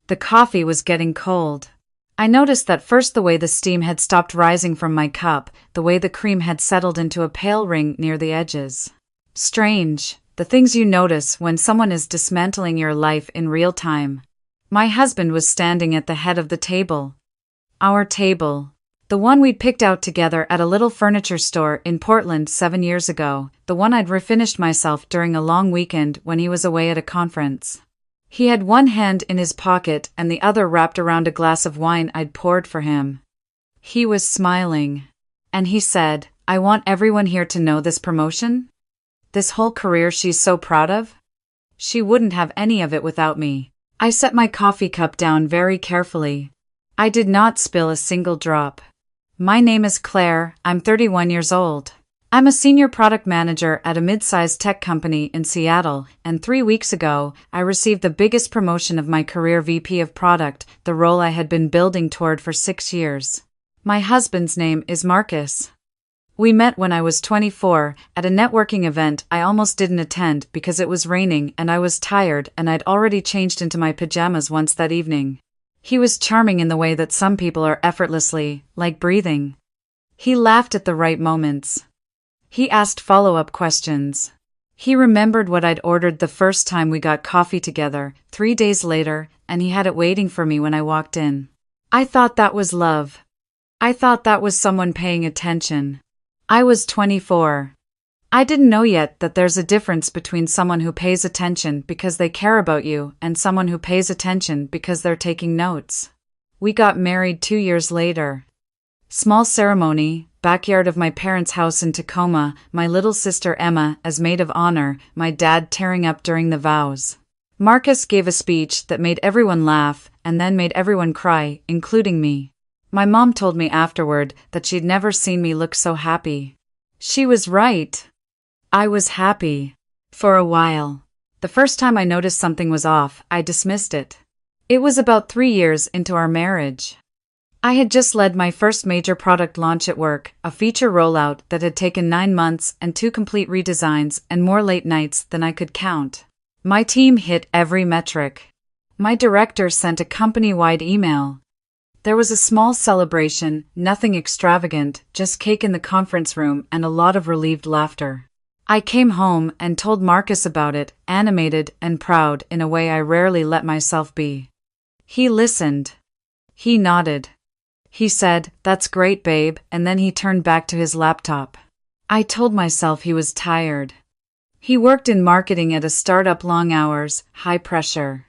The coffee was getting cold. I noticed that first the way the steam had stopped rising from my cup, the way the cream had settled into a pale ring near the edges. Strange, the things you notice when someone is dismantling your life in real time. My husband was standing at the head of the table. Our table. The one we'd picked out together at a little furniture store in Portland 7 years ago, the one I'd refinished myself during a long weekend when he was away at a conference. He had one hand in his pocket and the other wrapped around a glass of wine I'd poured for him. He was smiling. And he said, "I want everyone here to know this promotion. This whole career she's so proud of. She wouldn't have any of it without me." I set my coffee cup down very carefully. I did not spill a single drop. "My name is Claire, I'm 31 years old. I'm a senior product manager at a mid-sized tech company in Seattle, and 3 weeks ago, I received the biggest promotion of my career, VP of Product, the role I had been building toward for 6 years. My husband's name is Marcus. We met when I was 24, at a networking event I almost didn't attend because it was raining and I was tired and I'd already changed into my pajamas once that evening. He was charming in the way that some people are effortlessly, like breathing. He laughed at the right moments. He asked follow-up questions. He remembered what I'd ordered the first time we got coffee together, 3 days later, and he had it waiting for me when I walked in. I thought that was love. I thought that was someone paying attention. I was 24. I didn't know yet that there's a difference between someone who pays attention because they care about you and someone who pays attention because they're taking notes. We got married 2 years later. Small ceremony, backyard of my parents' house in Tacoma, my little sister Emma as maid of honor, my dad tearing up during the vows. Marcus gave a speech that made everyone laugh and then made everyone cry, including me. My mom told me afterward that she'd never seen me look so happy. She was right. I was happy. For a while. The first time I noticed something was off, I dismissed it. It was about 3 years into our marriage. I had just led my first major product launch at work, a feature rollout that had taken 9 months and 2 complete redesigns and more late nights than I could count. My team hit every metric. My director sent a company-wide email. There was a small celebration, nothing extravagant, just cake in the conference room and a lot of relieved laughter. I came home and told Marcus about it, animated and proud in a way I rarely let myself be. He listened. He nodded. He said, "That's great, babe," and then he turned back to his laptop. I told myself he was tired. He worked in marketing at a startup, long hours, high pressure.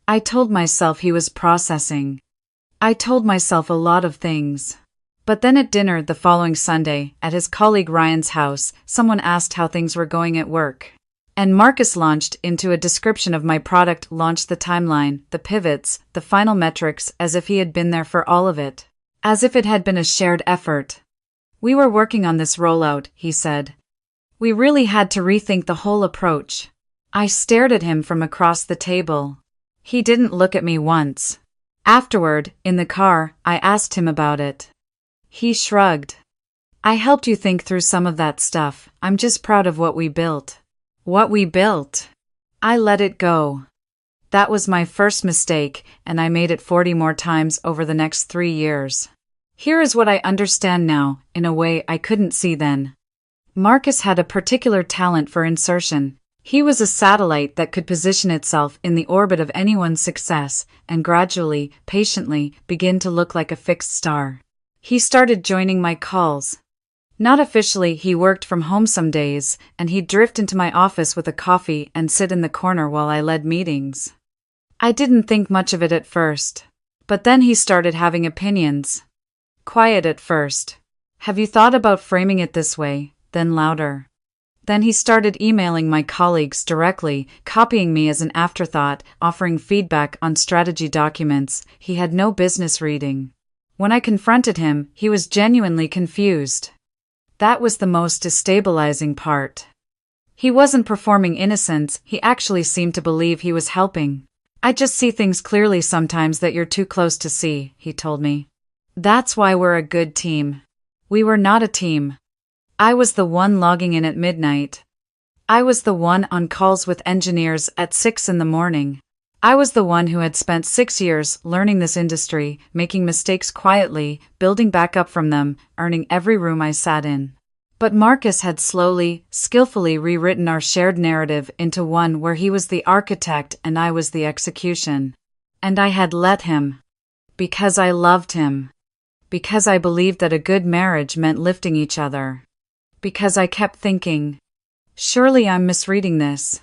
I told myself he was processing. I told myself a lot of things. But then at dinner the following Sunday, at his colleague Ryan's house, someone asked how things were going at work. And Marcus launched into a description of my product, launched the timeline, the pivots, the final metrics, as if he had been there for all of it. As if it had been a shared effort. "We were working on this rollout," he said. "We really had to rethink the whole approach." I stared at him from across the table. He didn't look at me once. Afterward, in the car, I asked him about it. He shrugged. "I helped you think through some of that stuff. I'm just proud of what we built." What we built. I let it go. That was my first mistake, and I made it 40 more times over the next 3 years. Here is what I understand now, in a way I couldn't see then. Marcus had a particular talent for insertion. He was a satellite that could position itself in the orbit of anyone's success, and gradually, patiently, begin to look like a fixed star. He started joining my calls. Not officially, he worked from home some days, and he'd drift into my office with a coffee and sit in the corner while I led meetings. I didn't think much of it at first. But then he started having opinions. Quiet at first. "Have you thought about framing it this way?" Then louder. Then he started emailing my colleagues directly, copying me as an afterthought, offering feedback on strategy documents he had no business reading. When I confronted him, he was genuinely confused. That was the most destabilizing part. He wasn't performing innocence, he actually seemed to believe he was helping. "I just see things clearly sometimes that you're too close to see," he told me. "That's why we're a good team." We were not a team. I was the one logging in at midnight. I was the one on calls with engineers at 6 in the morning. I was the one who had spent 6 years learning this industry, making mistakes quietly, building back up from them, earning every room I sat in. But Marcus had slowly, skillfully rewritten our shared narrative into one where he was the architect and I was the execution. And I had let him. Because I loved him. Because I believed that a good marriage meant lifting each other. Because I kept thinking, surely I'm misreading this.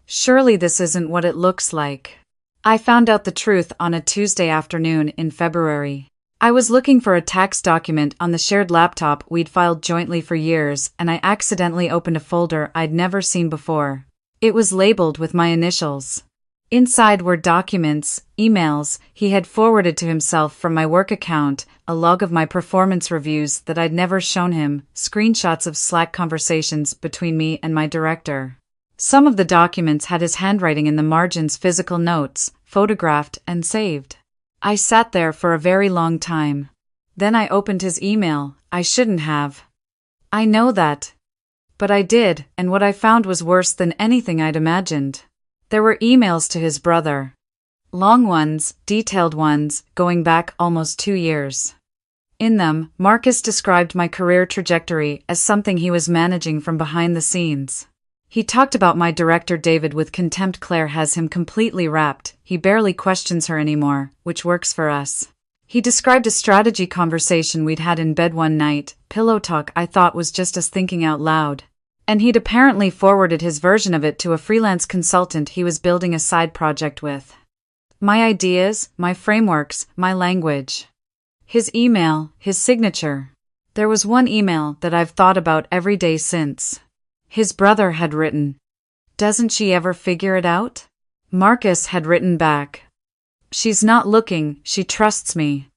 Surely this isn't what it looks like. I found out the truth on a Tuesday afternoon in February. I was looking for a tax document on the shared laptop we'd filed jointly for years, and I accidentally opened a folder I'd never seen before. It was labeled with my initials. Inside were documents, emails he had forwarded to himself from my work account, a log of my performance reviews that I'd never shown him, screenshots of Slack conversations between me and my director. Some of the documents had his handwriting in the margins, physical notes, photographed and saved. I sat there for a very long time. Then I opened his email. I shouldn't have. I know that. But I did, and what I found was worse than anything I'd imagined. There were emails to his brother. Long ones, detailed ones, going back almost 2 years. In them, Marcus described my career trajectory as something he was managing from behind the scenes. He talked about my director David with contempt. Claire has him completely wrapped, he barely questions her anymore, which works for us. He described a strategy conversation we'd had in bed one night, pillow talk I thought was just us thinking out loud. And he'd apparently forwarded his version of it to a freelance consultant he was building a side project with. My ideas, my frameworks, my language. His email, his signature. There was one email that I've thought about every day since. His brother had written, "Doesn't she ever figure it out?" Marcus had written back, "She's not looking, she trusts me."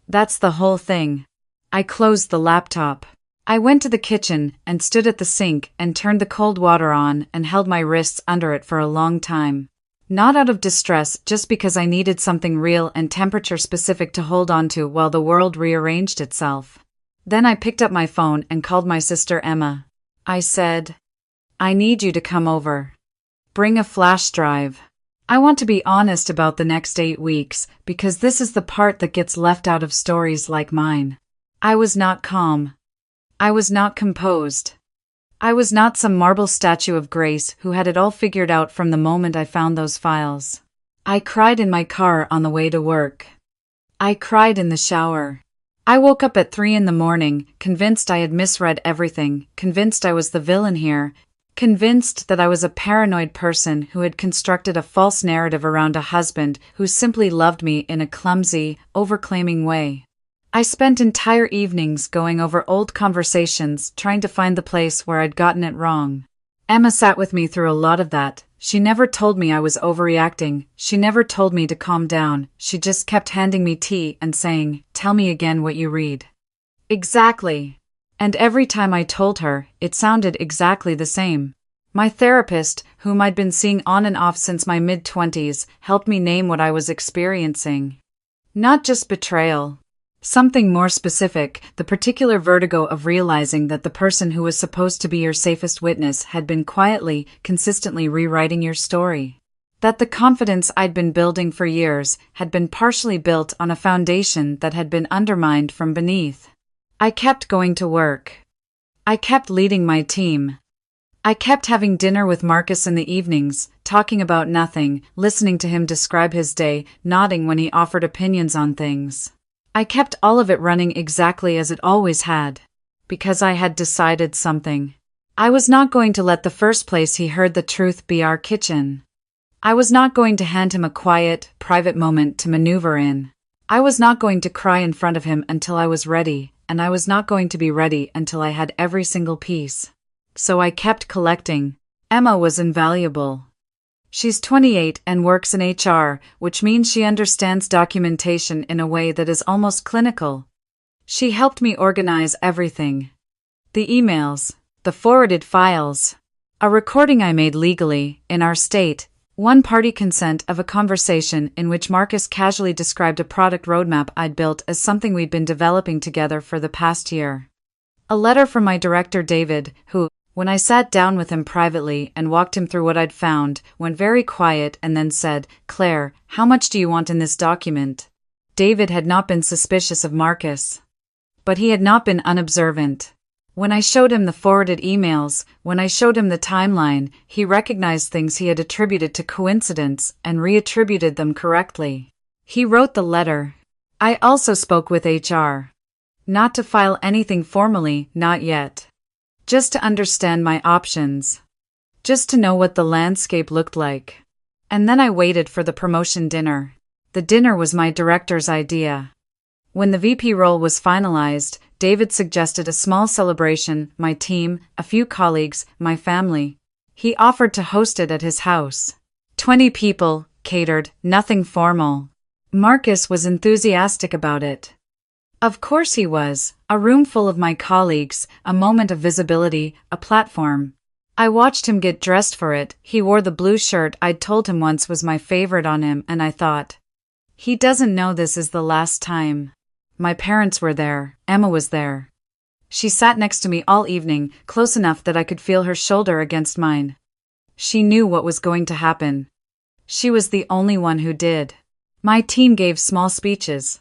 That's the whole thing. I closed the laptop. I went to the kitchen and stood at the sink and turned the cold water on and held my wrists under it for a long time. Not out of distress, just because I needed something real and temperature specific to hold on to while the world rearranged itself. Then I picked up my phone and called my sister Emma. I said, "I need you to come over. Bring a flash drive. I want to be honest about the next 8 weeks, because this is the part that gets left out of stories like mine." I was not calm. I was not composed. I was not some marble statue of grace who had it all figured out from the moment I found those files. I cried in my car on the way to work. I cried in the shower. I woke up at 3 in the morning, convinced I had misread everything, convinced I was the villain here, convinced that I was a paranoid person who had constructed a false narrative around a husband who simply loved me in a clumsy, overclaiming way. I spent entire evenings going over old conversations, trying to find the place where I'd gotten it wrong. Emma sat with me through a lot of that. She never told me I was overreacting. She never told me to calm down. She just kept handing me tea and saying, "Tell me again what you read." Exactly. And every time I told her, it sounded exactly the same. My therapist, whom I'd been seeing on and off since my mid-20s, helped me name what I was experiencing. Not just betrayal. Something more specific, the particular vertigo of realizing that the person who was supposed to be your safest witness had been quietly, consistently rewriting your story. That the confidence I'd been building for years had been partially built on a foundation that had been undermined from beneath. I kept going to work. I kept leading my team. I kept having dinner with Marcus in the evenings, talking about nothing, listening to him describe his day, nodding when he offered opinions on things. I kept all of it running exactly as it always had. Because I had decided something. I was not going to let the first place he heard the truth be our kitchen. I was not going to hand him a quiet, private moment to maneuver in. I was not going to cry in front of him until I was ready, and I was not going to be ready until I had every single piece. So I kept collecting. Emma was invaluable. She's 28 and works in HR, which means she understands documentation in a way that is almost clinical. She helped me organize everything. The emails, the forwarded files, a recording I made legally, in our state, one-party consent of a conversation in which Marcus casually described a product roadmap I'd built as something we'd been developing together for the past year. A letter from my director David, who, When I sat down with him privately and walked him through what I'd found, went very quiet and then said, "Claire, how much do you want in this document?" David had not been suspicious of Marcus. But he had not been unobservant. When I showed him the forwarded emails, when I showed him the timeline, he recognized things he had attributed to coincidence and reattributed them correctly. He wrote the letter. I also spoke with HR. Not to file anything formally, not yet. Just to understand my options. Just to know what the landscape looked like. And then I waited for the promotion dinner. The dinner was my director's idea. When the VP role was finalized, David suggested a small celebration, my team, a few colleagues, my family. He offered to host it at his house. 20 people, catered, nothing formal. Marcus was enthusiastic about it. Of course he was, a room full of my colleagues, a moment of visibility, a platform. I watched him get dressed for it. He wore the blue shirt I'd told him once was my favorite on him, and I thought, he doesn't know this is the last time. My parents were there, Emma was there. She sat next to me all evening, close enough that I could feel her shoulder against mine. She knew what was going to happen. She was the only one who did. My team gave small speeches.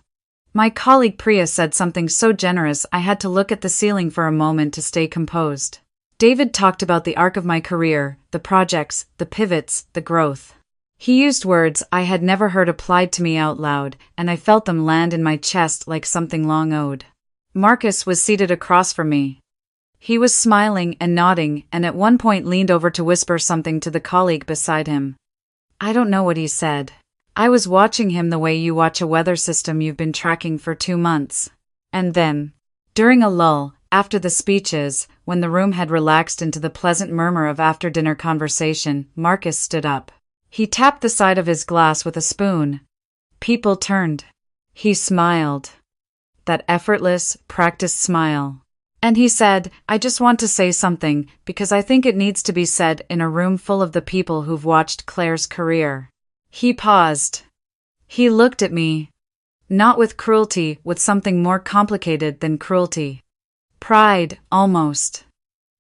My colleague Priya said something so generous I had to look at the ceiling for a moment to stay composed. David talked about the arc of my career, the projects, the pivots, the growth. He used words I had never heard applied to me out loud, and I felt them land in my chest like something long owed. Marcus was seated across from me. He was smiling and nodding, and at one point leaned over to whisper something to the colleague beside him. I don't know what he said. I was watching him the way you watch a weather system you've been tracking for 2 months. And then, during a lull, after the speeches, when the room had relaxed into the pleasant murmur of after-dinner conversation, Marcus stood up. He tapped the side of his glass with a spoon. People turned. He smiled. That effortless, practiced smile. And he said, I just want to say something, because I think it needs to be said in a room full of the people who've watched Claire's career. He paused. He looked at me. Not with cruelty, with something more complicated than cruelty. Pride, almost.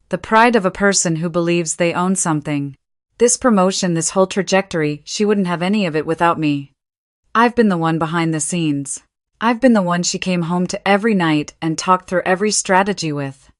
The pride of a person who believes they own something. This promotion, this whole trajectory, she wouldn't have any of it without me. I've been the one behind the scenes. I've been the one she came home to every night and talked through every strategy with.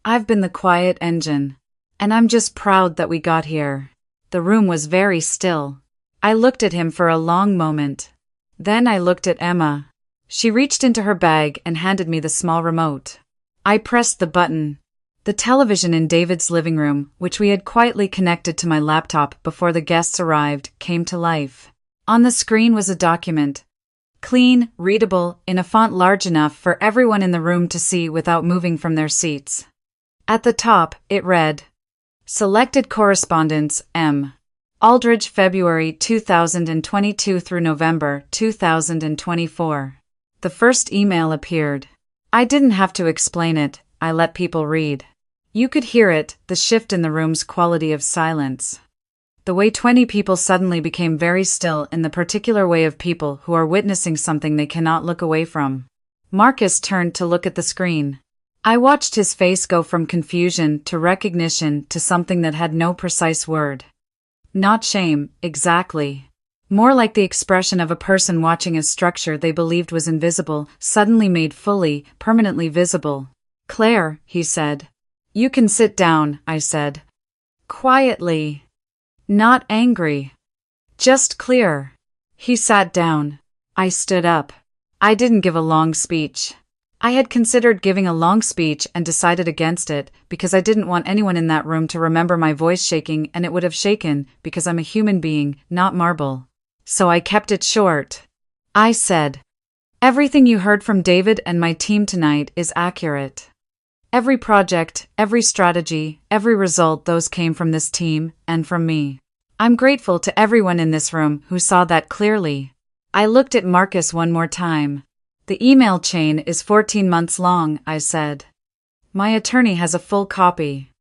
I've been the quiet engine. And I'm just proud that we got here. The room was very still. I looked at him for a long moment. Then I looked at Emma. She reached into her bag and handed me the small remote. I pressed the button. The television in David's living room, which we had quietly connected to my laptop before the guests arrived, came to life. On the screen was a document. Clean, readable, in a font large enough for everyone in the room to see without moving from their seats. At the top, it read, Selected Correspondence, M. Aldridge, February 2022 through November 2024. The first email appeared. I didn't have to explain it, I let people read. You could hear it, the shift in the room's quality of silence. The way 20 people suddenly became very still in the particular way of people who are witnessing something they cannot look away from. Marcus turned to look at the screen. I watched his face go from confusion to recognition to something that had no precise word. Not shame, exactly. More like the expression of a person watching a structure they believed was invisible, suddenly made fully, permanently visible. Claire, he said. You can sit down, I said. Quietly. Not angry. Just clear. He sat down. I stood up. I didn't give a long speech. I had considered giving a long speech and decided against it, because I didn't want anyone in that room to remember my voice shaking, and it would have shaken, because I'm a human being, not marble. So I kept it short. I said, everything you heard from David and my team tonight is accurate. Every project, every strategy, every result, those came from this team, and from me. I'm grateful to everyone in this room who saw that clearly. I looked at Marcus one more time. The email chain is 14 months long, I said. My attorney has a full copy.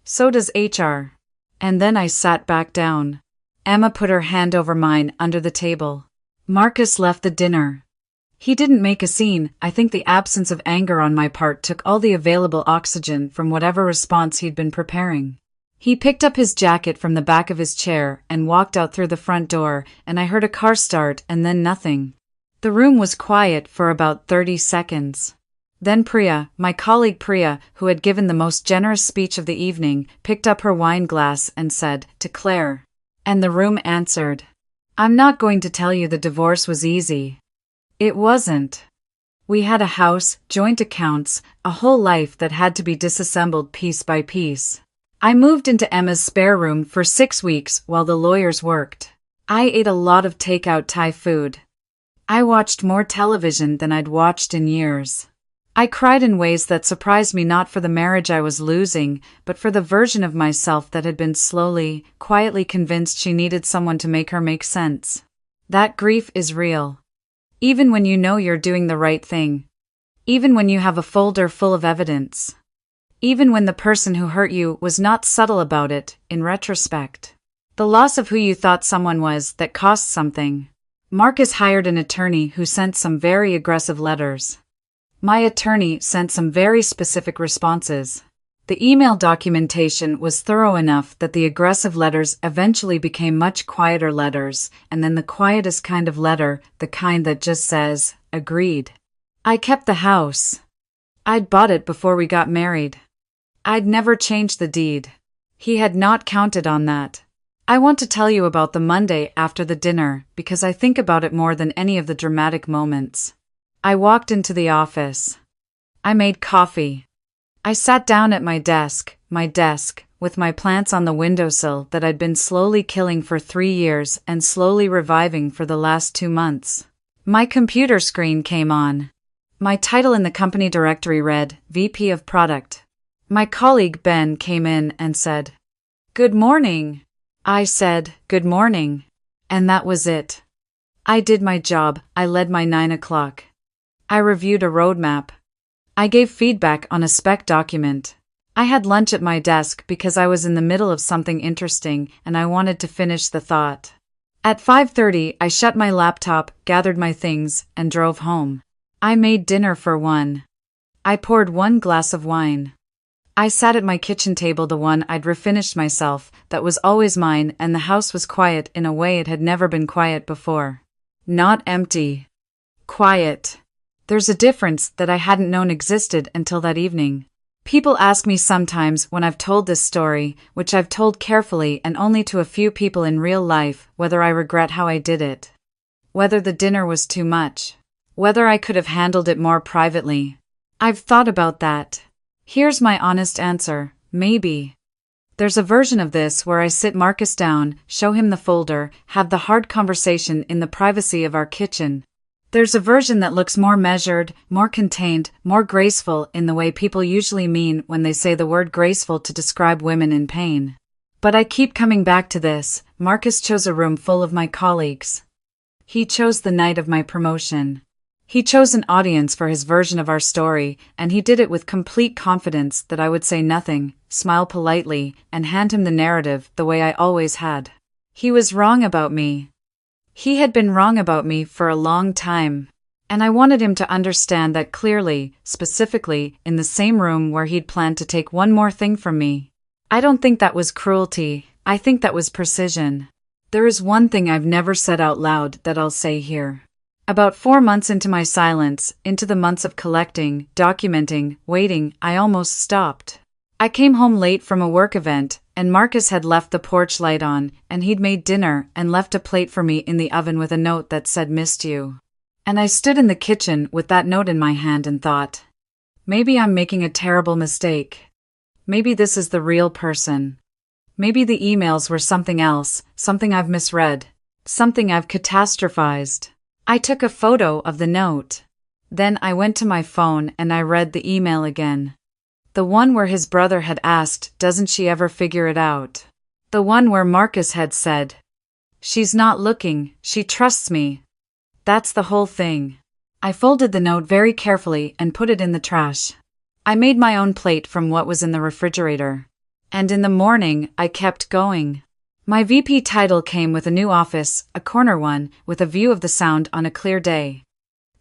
So does HR. And then I sat back down. Emma put her hand over mine under the table. Marcus left the dinner. He didn't make a scene. I think the absence of anger on my part took all the available oxygen from whatever response he'd been preparing. He picked up his jacket from the back of his chair and walked out through the front door, and I heard a car start and then nothing. The room was quiet for about 30 seconds. Then Priya, my colleague Priya, who had given the most generous speech of the evening, picked up her wine glass and said, "To Claire." And the room answered. I'm not going to tell you the divorce was easy. It wasn't. We had a house, joint accounts, a whole life that had to be disassembled piece by piece. I moved into Emma's spare room for 6 weeks while the lawyers worked. I ate a lot of takeout Thai food. I watched more television than I'd watched in years. I cried in ways that surprised me, not for the marriage I was losing, but for the version of myself that had been slowly, quietly convinced she needed someone to make her make sense. That grief is real. Even when you know you're doing the right thing. Even when you have a folder full of evidence. Even when the person who hurt you was not subtle about it, in retrospect. The loss of who you thought someone was that cost something. Marcus hired an attorney who sent some very aggressive letters. My attorney sent some very specific responses. The email documentation was thorough enough that the aggressive letters eventually became much quieter letters, and then the quietest kind of letter, the kind that just says, "Agreed." I kept the house. I'd bought it before we got married. I'd never changed the deed. He had not counted on that. I want to tell you about the Monday after the dinner because I think about it more than any of the dramatic moments. I walked into the office. I made coffee. I sat down at my desk, with my plants on the windowsill that I'd been slowly killing for 3 years and slowly reviving for the last 2 months. My computer screen came on. My title in the company directory read, VP of Product. My colleague Ben came in and said, "Good morning." I said, "Good morning." And that was it. I did my job. I led my 9 o'clock. I reviewed a roadmap. I gave feedback on a spec document. I had lunch at my desk because I was in the middle of something interesting and I wanted to finish the thought. At 5:30, I shut my laptop, gathered my things, and drove home. I made dinner for one. I poured 1 glass of wine. I sat at my kitchen table, the one I'd refinished myself, that was always mine, and the house was quiet in a way it had never been quiet before. Not empty. Quiet. There's a difference that I hadn't known existed until that evening. People ask me sometimes when I've told this story, which I've told carefully and only to a few people in real life, whether I regret how I did it. Whether the dinner was too much. Whether I could have handled it more privately. I've thought about that. Here's my honest answer, maybe. There's a version of this where I sit Marcus down, show him the folder, have the hard conversation in the privacy of our kitchen. There's a version that looks more measured, more contained, more graceful in the way people usually mean when they say the word graceful to describe women in pain. But I keep coming back to this. Marcus chose a room full of my colleagues. He chose the night of my promotion. He chose an audience for his version of our story, and he did it with complete confidence that I would say nothing, smile politely, and hand him the narrative the way I always had. He was wrong about me. He had been wrong about me for a long time. And I wanted him to understand that clearly, specifically, in the same room where he'd planned to take one more thing from me. I don't think that was cruelty, I think that was precision. There is one thing I've never said out loud that I'll say here. About 4 months into my silence, into the months of collecting, documenting, waiting, I almost stopped. I came home late from a work event, and Marcus had left the porch light on, and he'd made dinner and left a plate for me in the oven with a note that said "Missed you." And I stood in the kitchen with that note in my hand and thought, maybe I'm making a terrible mistake. Maybe this is the real person. Maybe the emails were something else, something I've misread, something I've catastrophized. I took a photo of the note. Then I went to my phone and I read the email again. The one where his brother had asked, "Doesn't she ever figure it out?" The one where Marcus had said, "She's not looking, she trusts me." That's the whole thing. I folded the note very carefully and put it in the trash. I made my own plate from what was in the refrigerator. And in the morning, I kept going. My VP title came with a new office, a corner one, with a view of the Sound on a clear day.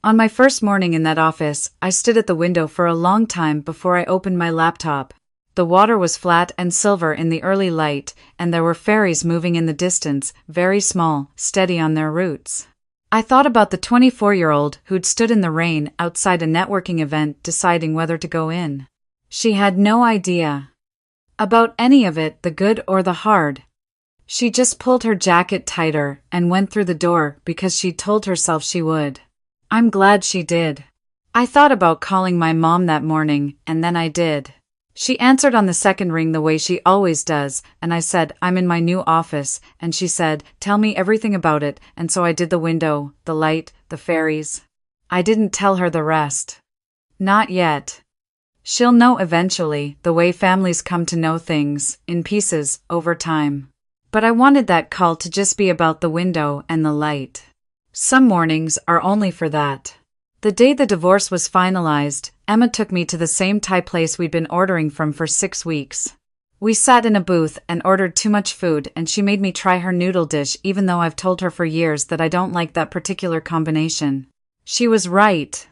On my first morning in that office, I stood at the window for a long time before I opened my laptop. The water was flat and silver in the early light, and there were ferries moving in the distance, very small, steady on their routes. I thought about the 24-year-old who'd stood in the rain outside a networking event deciding whether to go in. She had no idea about any of it, the good or the hard. She just pulled her jacket tighter and went through the door because she'd told herself she would. I'm glad she did. I thought about calling my mom that morning, and then I did. She answered on the second ring the way she always does, and I said, I'm in my new office, and she said, tell me everything about it, and so I did the window, the light, the ferries. I didn't tell her the rest. Not yet. She'll know eventually, the way families come to know things, in pieces, over time. But I wanted that call to just be about the window and the light. Some mornings are only for that. The day the divorce was finalized, Emma took me to the same Thai place we'd been ordering from for 6 weeks. We sat in a booth and ordered too much food, and she made me try her noodle dish even though I've told her for years that I don't like that particular combination. She was right.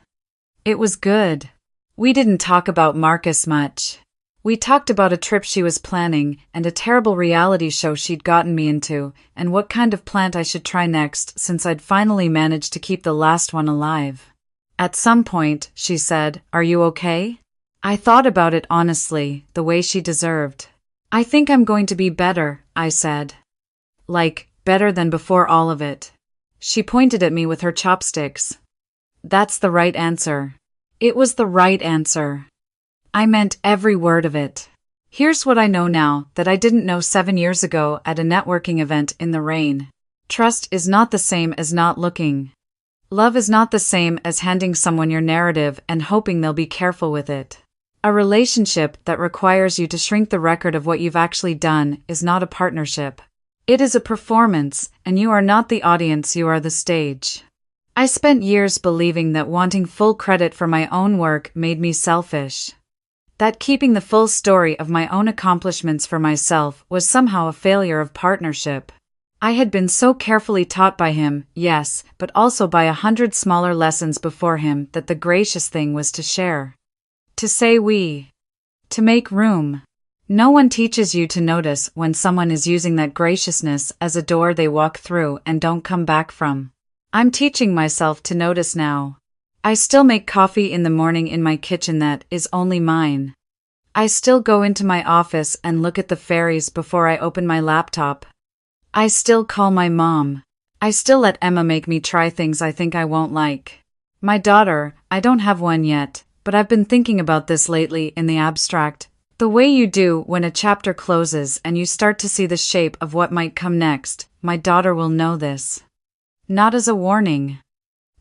It was good. We didn't talk about Marcus much. We talked about a trip she was planning, and a terrible reality show she'd gotten me into, and what kind of plant I should try next since I'd finally managed to keep the last one alive. At some point, she said, are you okay? I thought about it honestly, the way she deserved. I think I'm going to be better, I said. Like, better than before all of it. She pointed at me with her chopsticks. That's the right answer. It was the right answer. I meant every word of it. Here's what I know now that I didn't know 7 years ago at a networking event in the rain. Trust is not the same as not looking. Love is not the same as handing someone your narrative and hoping they'll be careful with it. A relationship that requires you to shrink the record of what you've actually done is not a partnership. It is a performance, and you are not the audience, you are the stage. I spent years believing that wanting full credit for my own work made me selfish. That keeping the full story of my own accomplishments for myself was somehow a failure of partnership. I had been so carefully taught by him, yes, but also by 100 smaller lessons before him, that the gracious thing was to share. To say we. To make room. No one teaches you to notice when someone is using that graciousness as a door they walk through and don't come back from. I'm teaching myself to notice now. I still make coffee in the morning in my kitchen that is only mine. I still go into my office and look at the ferries before I open my laptop. I still call my mom. I still let Emma make me try things I think I won't like. My daughter, I don't have one yet, but I've been thinking about this lately in the abstract. The way you do when a chapter closes and you start to see the shape of what might come next. My daughter will know this. Not as a warning.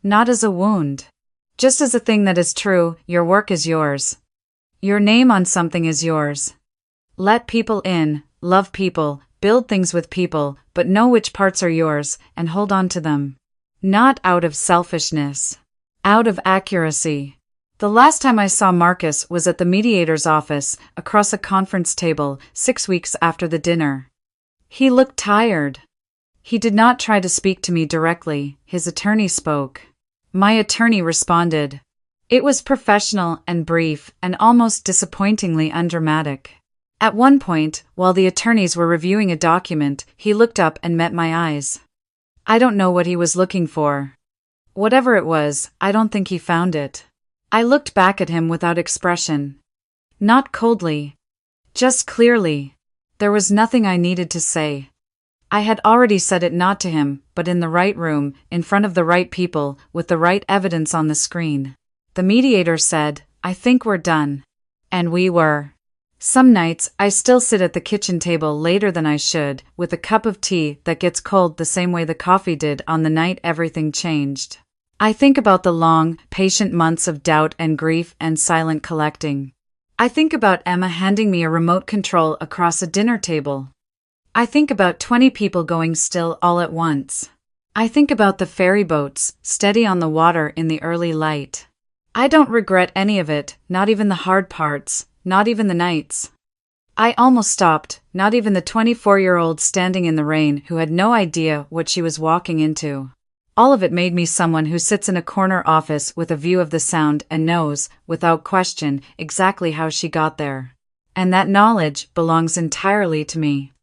Not as a wound. Just as a thing that is true, your work is yours. Your name on something is yours. Let people in, love people, build things with people, but know which parts are yours, and hold on to them. Not out of selfishness. Out of accuracy. The last time I saw Marcus was at the mediator's office, across a conference table, 6 weeks after the dinner. He looked tired. He did not try to speak to me directly, his attorney spoke. My attorney responded. It was professional and brief and almost disappointingly undramatic. At one point, while the attorneys were reviewing a document, he looked up and met my eyes. I don't know what he was looking for. Whatever it was, I don't think he found it. I looked back at him without expression. Not coldly. Just clearly. There was nothing I needed to say. I had already said it not to him, but in the right room, in front of the right people, with the right evidence on the screen. The mediator said, I think we're done. And we were. Some nights, I still sit at the kitchen table later than I should, with a cup of tea that gets cold the same way the coffee did on the night everything changed. I think about the long, patient months of doubt and grief and silent collecting. I think about Emma handing me a remote control across a dinner table. I think about 20 people going still all at once. I think about the ferry boats, steady on the water in the early light. I don't regret any of it, not even the hard parts, not even the nights. I almost stopped, not even the 24-year-old standing in the rain who had no idea what she was walking into. All of it made me someone who sits in a corner office with a view of the sound and knows, without question, exactly how she got there. And that knowledge belongs entirely to me.